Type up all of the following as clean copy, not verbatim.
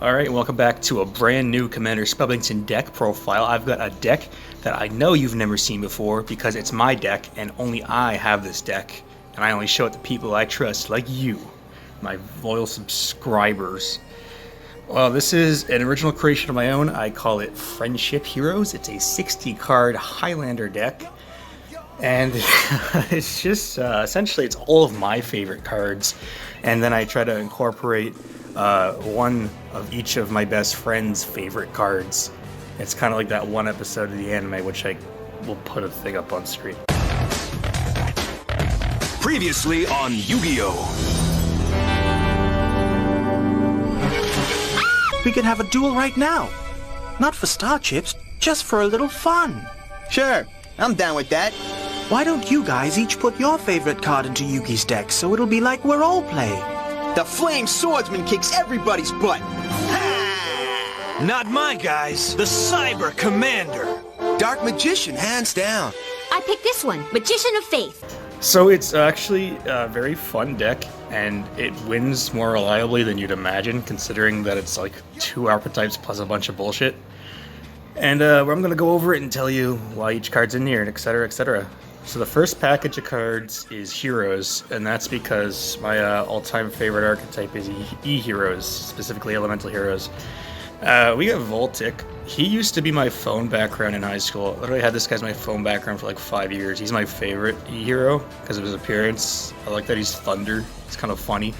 Alright, welcome back to a brand new Commander Spubbington deck profile. I've got a deck that I know you've never seen before because it's my deck and only I have this deck. And I only show it to people I trust, like you, my loyal subscribers. Well, this is an original creation of my own. I call it Friendship Heroes. It's a 60 card Highlander deck. And it's just, essentially it's all of my favorite cards. And then I try to incorporate one of each of my best friend's favorite cards. It's kind of like that one episode of the anime, which I will put a thing up on screen. Previously on Yu-Gi-Oh! We could have a duel right now. Not for star chips, just for a little fun. Sure, I'm down with that. Why don't you guys each put your favorite card into Yugi's deck so it'll be like we're all playing? The Flame Swordsman kicks everybody's butt. Not my guys, the Cyber Commander. Dark Magician, hands down. I picked this one, Magician of Faith. So it's actually a very fun deck, and it wins more reliably than you'd imagine, considering that it's like 2 archetypes plus a bunch of bullshit. And I'm going to go over it and tell you why each card's in here, and etc, etc. So the first package of cards is Heroes, and that's because my all-time favorite archetype is E-Heroes, specifically Elemental Heroes. We got Voltic. He used to be my phone background in high school. I literally had this guy as my phone background for like 5 years. He's my favorite E-Hero because of his appearance. I like that he's Thunder. It's kind of funny.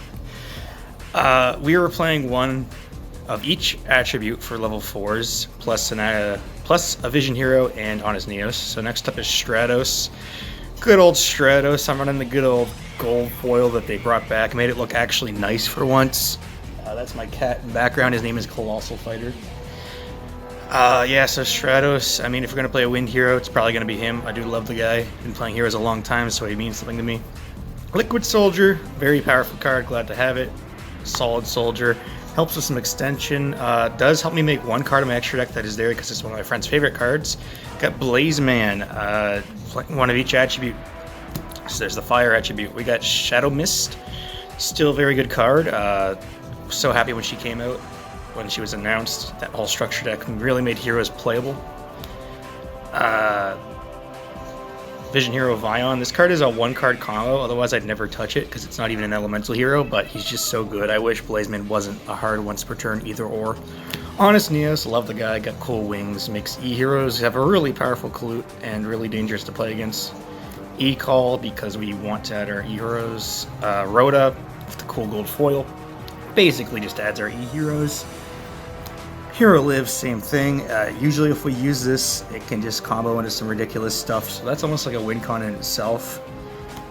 We were playing one of each attribute for level 4s, plus a Vision Hero and Honest Neos. So next up is Stratos. Good old Stratos. I'm running the good old gold foil that they brought back. Made it look actually nice for once. That's my cat in the background. His name is Colossal Fighter. Yeah, so Stratos, I mean, if we're going to play a wind hero, it's probably going to be him. I do love the guy. Been playing heroes a long time, so he means something to me. Liquid Soldier, very powerful card. Glad to have it. Solid Soldier. Helps with some extension. Does help me make one card in my extra deck that is there because it's one of my friend's favorite cards. Got Blazeman, one of each attribute. So there's the fire attribute. We got Shadow Mist, still a very good card. So happy when she came out, when she was announced. That whole structure deck really made heroes playable. Vision Hero Vyon. This card is a 1-card combo, otherwise I'd never touch it because it's not even an elemental hero, but he's just so good. I wish Blazeman wasn't a hard once per turn either or. Honest Neos, love the guy, got cool wings, makes E-Heroes have a really powerful Clute and really dangerous to play against. E-Call because we want to add our E-Heroes. Rhoda with the cool gold foil. Basically just adds our E-Heroes. Hero Lives, same thing. Usually if we use this, it can just combo into some ridiculous stuff, so that's almost like a win con in itself.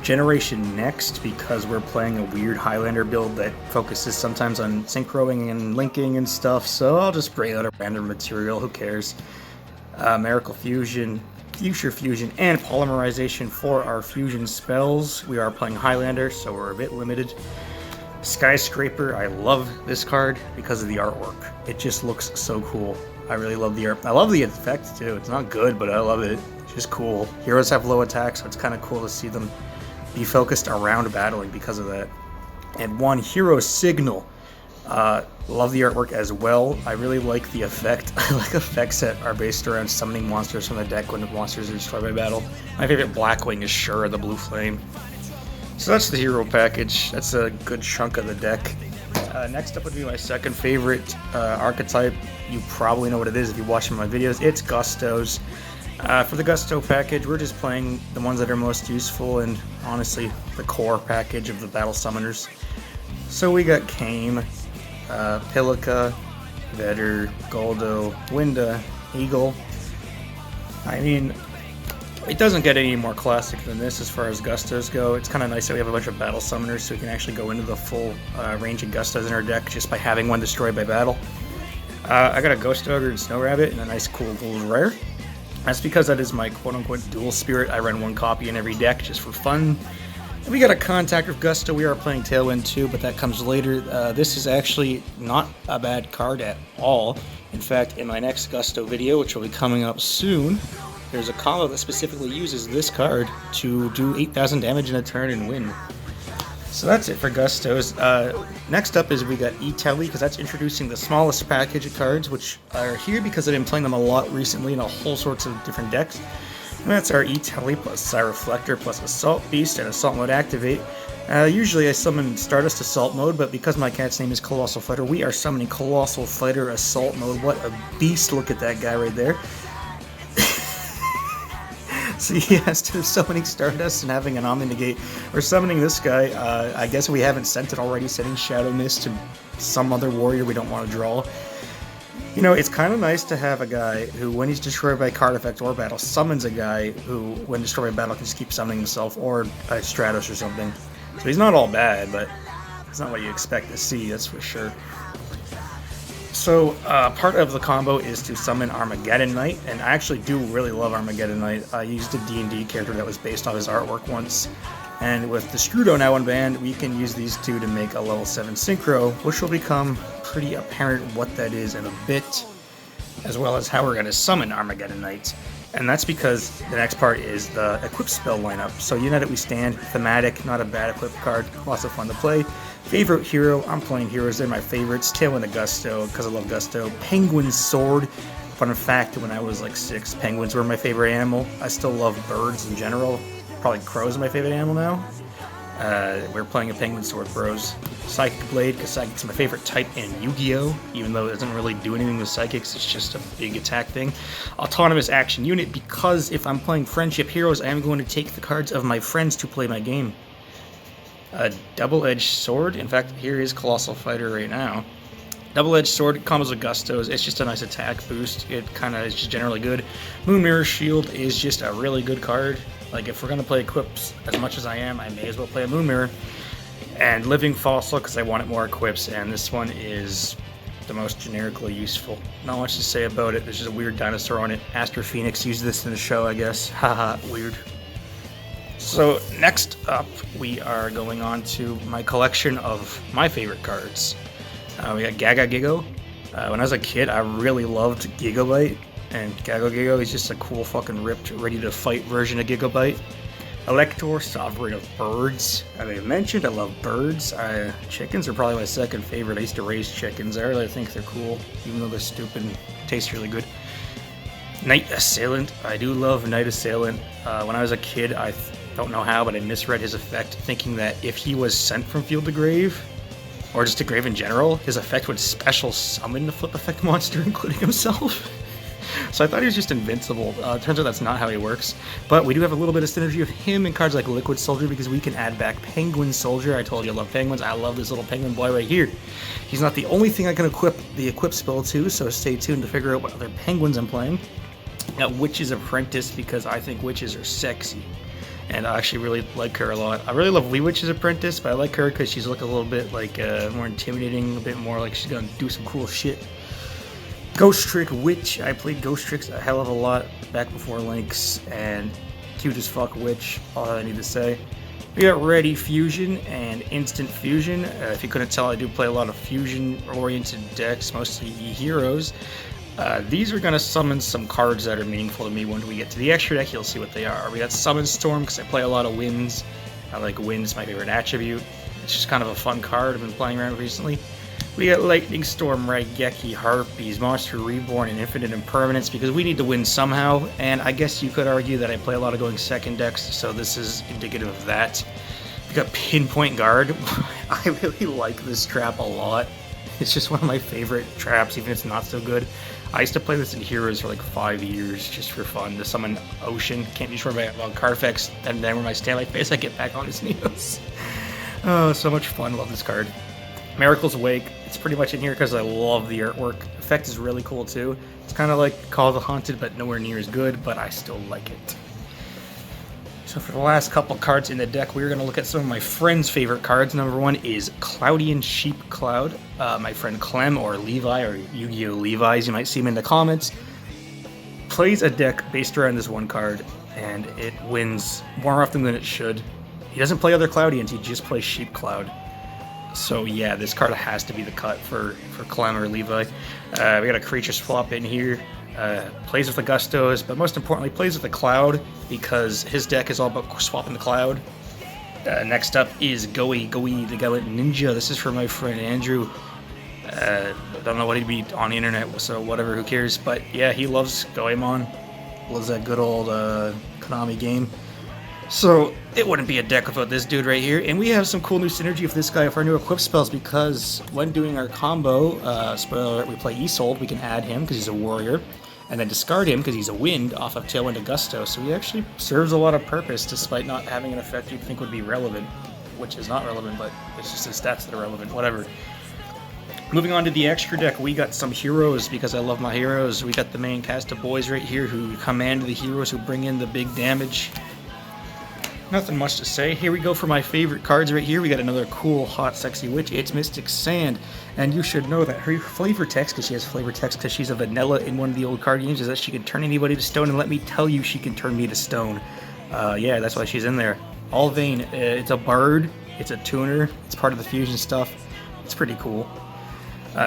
Generation Next, because we're playing a weird Highlander build that focuses sometimes on synchroing and linking and stuff, so I'll just bring out a random material, who cares. Miracle Fusion, Future Fusion, and Polymerization for our fusion spells. We are playing Highlander, so we're a bit limited. Skyscraper, I love this card because of the artwork. It just looks so cool. I really love the art. I love the effect too. It's not good, but I love it. It's just cool. Heroes have low attack, so it's kind of cool to see them be focused around battling because of that. And one Hero Signal. Love the artwork as well. I really like the effect. I like effects that are based around summoning monsters from the deck when the monsters are destroyed by battle. My favorite Blackwing is Sure, the Blue Flame. So that's the hero package. That's a good chunk of the deck. Next up would be my second favorite archetype. You probably know what it is if you watch my videos. It's Gustos. For the Gusto package, we're just playing the ones that are most useful and honestly the core package of the battle summoners. So we got Caam, Pilica, Vedir, Gulldo, Winda, Egul. I mean, it doesn't get any more classic than this as far as Gustos go. It's kind of nice that we have a bunch of battle summoners so we can actually go into the full range of Gustos in our deck just by having one destroyed by battle. I got a Ghost Ogre and Snow Rabbit and a nice cool gold rare. That's because that is my quote-unquote dual spirit. I run one copy in every deck just for fun. And we got a Contact with Gusto. We are playing Tailwind too, but that comes later. This is actually not a bad card at all. In fact, in my next Gusto video, which will be coming up soon, there's a combo that specifically uses this card to do 8,000 damage in a turn and win. So that's it for Gustos. Next up is we got E-Telly, because that's introducing the smallest package of cards, which are here because I've been playing them a lot recently in a whole sorts of different decks. And that's our E-Telly plus Psi-Reflector plus Assault Beast and Assault Mode Activate. Usually I summon Stratos Assault Mode, but because my cat's name is Colossal Fighter, we are summoning Colossal Fighter Assault Mode. What a beast, look at that guy right there. So yeah, instead of summoning Stardust and having an Omni Negate, we're summoning this guy. I guess we haven't sent it already, sending Shadow Mist to some other warrior we don't want to draw. You know, it's kind of nice to have a guy who, when he's destroyed by card effect or battle, summons a guy who, when destroyed by battle, can just keep summoning himself, or a Stratos or something. So he's not all bad, but it's not what you expect to see, that's for sure. So, part of the combo is to summon Armageddon Knight, and I actually do really love Armageddon Knight. I used a D&D character that was based on his artwork once, and with Destrudo now unbanned, we can use these two to make a level 7 Synchro, which will become pretty apparent what that is in a bit, as well as how we're going to summon Armageddon Knight. And that's because the next part is the equip spell lineup. So United We Stand, thematic, not a bad equip card, lots of fun to play. Favorite hero, I'm playing heroes, they're my favorites. Tailwind of Gusto, because I love Gusto. Penguin Sword. Fun fact, when I was like 6, penguins were my favorite animal. I still love birds in general. Probably crows are my favorite animal now. We're playing a Penguin Sword, bros. Psychic Blade, because Psychic's my favorite type in Yu-Gi-Oh! Even though it doesn't really do anything with Psychics, it's just a big attack thing. Autonomous Action Unit, because if I'm playing Friendship Heroes, I am going to take the cards of my friends to play my game. A Double-Edged Sword, in fact, here is Colossal Fighter right now. Double-Edged Sword combos with Gustos, it's just a nice attack boost, it kind of is just generally good. Moon Mirror Shield is just a really good card. Like, if we're going to play equips as much as I am, I may as well play a Moon Mirror. And Living Fossil, because I wanted more equips, and this one is the most generically useful. Not much to say about it, there's just a weird dinosaur on it. Astro Phoenix used this in the show, I guess. Haha, weird. So, next up, we are going on to my collection of my favorite cards. We got Gagagigo. When I was a kid, I really loved Gigabyte. And Gagagigo is just a cool fucking ripped, ready-to-fight version of Gigabyte. Alector, Sovereign of Birds. As I mentioned, I love birds. Chickens are probably my second favorite. I used to raise chickens. I really think they're cool, even though they're stupid and taste really good. Knight Assailant. I do love Knight Assailant. When I was a kid, I don't know how, but I misread his effect, thinking that if he was sent from field to grave, or just to grave in general, his effect would special summon the flip effect monster, including himself. So I thought he was just invincible. Turns out that's not how he works. But we do have a little bit of synergy with him in cards like Liquid Soldier, because we can add back Penguin Soldier. I told you I love penguins. I love this little penguin boy right here. He's not the only thing I can equip the equip spell to, so stay tuned to figure out what other penguins I'm playing. Got Witch's Apprentice, because I think witches are sexy. And I actually really like her a lot. I really love Wee Witch's Apprentice, but I like her because she's looking a little bit like more intimidating, a bit more like she's gonna do some cool shit. Ghostrick Witch. I played Ghostricks a hell of a lot back before Lynx, and cute as fuck Witch, all I need to say. We got Ready Fusion and Instant Fusion. If you couldn't tell, I do play a lot of fusion-oriented decks, mostly heroes. These are going to summon some cards that are meaningful to me. When we get to the extra deck, you'll see what they are. We got Summon Storm, because I play a lot of winds. I like winds, my favorite attribute. It's just kind of a fun card I've been playing around recently. We got Lightning Storm, Raigeki, Harpies, Monster Reborn, and Infinite Impermanence, because we need to win somehow, and I guess you could argue that I play a lot of going second decks, so this is indicative of that. We got Pinpoint Guard. I really like this trap a lot. It's just one of my favorite traps, even if it's not so good. I used to play this in Heroes for like 5 years, just for fun, to summon Ocean. Can't be sure about card effects, and then when I stand my face, I get back on his Neos. Oh, so much fun. Love this card. Miracle's Wake. It's pretty much in here because I love the artwork. Effect is really cool too. It's kind of like Call of the Haunted, but nowhere near as good, but I still like it. So for the last couple cards in the deck, we're going to look at some of my friends' favorite cards. Number one is Cloudian Sheep Cloud. My friend Clem, or Levi, or Yu-Gi-Oh! Levi's, you might see him in the comments, plays a deck based around this one card, and it wins more often than it should. He doesn't play other Cloudians, he just plays Sheep Cloud. So yeah, this card has to be the cut for Clem or Levi. We got a creature swap in here. Plays with the Gustos, but most importantly plays with the Cloud, because his deck is all about swapping the Cloud. Next up is Goey the Gallant Ninja. This is for my friend Andrew. Don't know what he'd be on the internet, so whatever, who cares. But yeah, he loves Goemon. Loves that good old Konami game. So it wouldn't be a deck without this dude right here. And we have some cool new synergy with this guy with our new equip spells, because when doing our combo, spoiler alert, we play Isolde, we can add him because he's a warrior, and then discard him because he's a wind off of Tailwind of Gusto. So he actually serves a lot of purpose despite not having an effect you'd think would be relevant, which is not relevant, but it's just his stats that are relevant, whatever. Moving on to the extra deck, we got some heroes because I love my heroes. We got the main cast of boys right here who command the heroes who bring in the big damage. Nothing much to say. Here we go for my favorite cards right here. We got another cool, hot, sexy witch. It's Mystic Sand. And you should know that her flavor text, because she has flavor text because she's a vanilla in one of the old card games, is that she can turn anybody to stone. And let me tell you, she can turn me to stone. Yeah, that's why she's in there. Alvain, it's a bard. It's a tuner. It's part of the fusion stuff. It's pretty cool.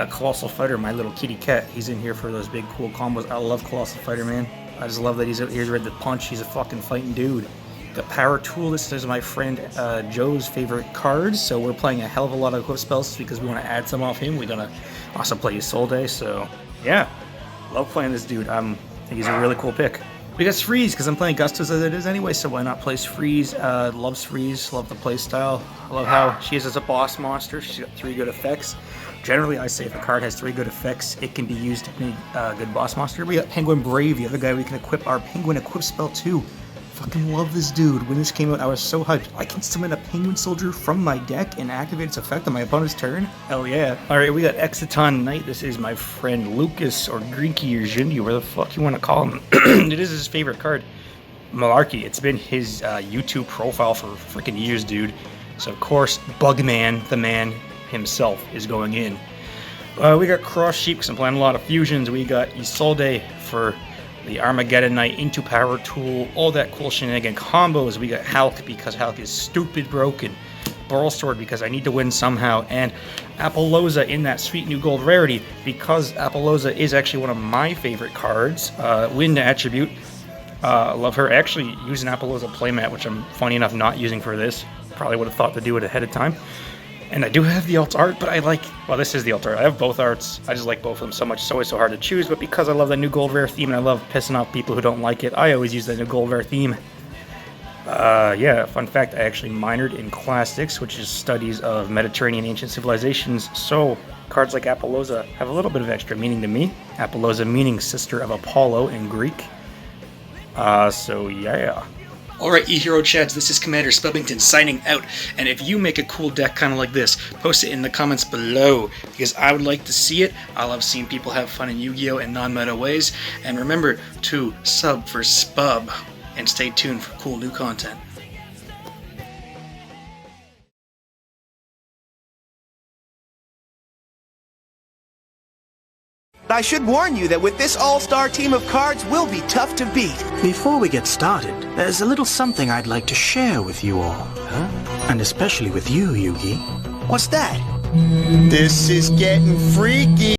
Colossal Fighter, my little kitty cat. He's in here for those big, cool combos. I love Colossal Fighter, man. I just love that he's out here ready to punch. He's a fucking fighting dude. The Power Tool, this is my friend Joe's favorite cards, so we're playing a hell of a lot of equip spells because we want to add some off him. We're going to also play Isolde, so yeah, love playing this dude. I think he's a really cool pick. We got Freeze, because I'm playing Gustos as it is anyway, so why not play Freeze? Loves Freeze, love the playstyle. I love how she is as a boss monster. She's got 3 good effects. Generally, I say if a card has 3 good effects, it can be used to be a good boss monster. We got Penguin Brave, the other guy we can equip our Penguin equip spell to. Fucking love this dude. When this came out, I was so hyped. I can summon a Penguin Soldier from my deck and activate its effect on my opponent's turn. Hell yeah. Alright, we got Exciton Knight. This is my friend Lucas, or Greeky, or Jindy, where the fuck you want to call him. It is his favorite card. Malarkey. It's been his YouTube profile for freaking years, dude. So, of course, Bugman, the man himself, is going in. We got Cross Sheep, because I'm playing a lot of fusions. We got Isolde for the Armageddon Knight into Power Tool, all that cool shenanigan combos. We got Hulk because Hulk is stupid broken, Burl Sword because I need to win somehow, and Apollousa in that sweet new gold rarity because Apollousa is actually one of my favorite cards. Winda attribute, love her. I actually use an Apollousa playmat, which I'm funny enough not using for this. Probably would have thought to do it ahead of time. And I do have the alt art, but I like, well, this is the alt art. I have both arts. I just like both of them so much. It's always so hard to choose, but because I love the new gold rare theme and I love pissing off people who don't like it, I always use the new gold rare theme. Yeah, fun fact, I actually minored in classics, which is studies of Mediterranean ancient civilizations. So cards like Apollousa have a little bit of extra meaning to me. Apollousa meaning sister of Apollo in Greek. So yeah. Alright, eHero Chads, this is Commander Spelbington signing out, and if you make a cool deck kind of like this, post it in the comments below, because I would like to see it. I love seeing people have fun in Yu-Gi-Oh! And non-meta ways, and remember to sub for Spub, and stay tuned for cool new content. I should warn you that with this all-star team of cards, we'll be tough to beat. Before we get started, there's a little something I'd like to share with you all. Huh? And especially with you, Yugi. What's that? This is getting freaky.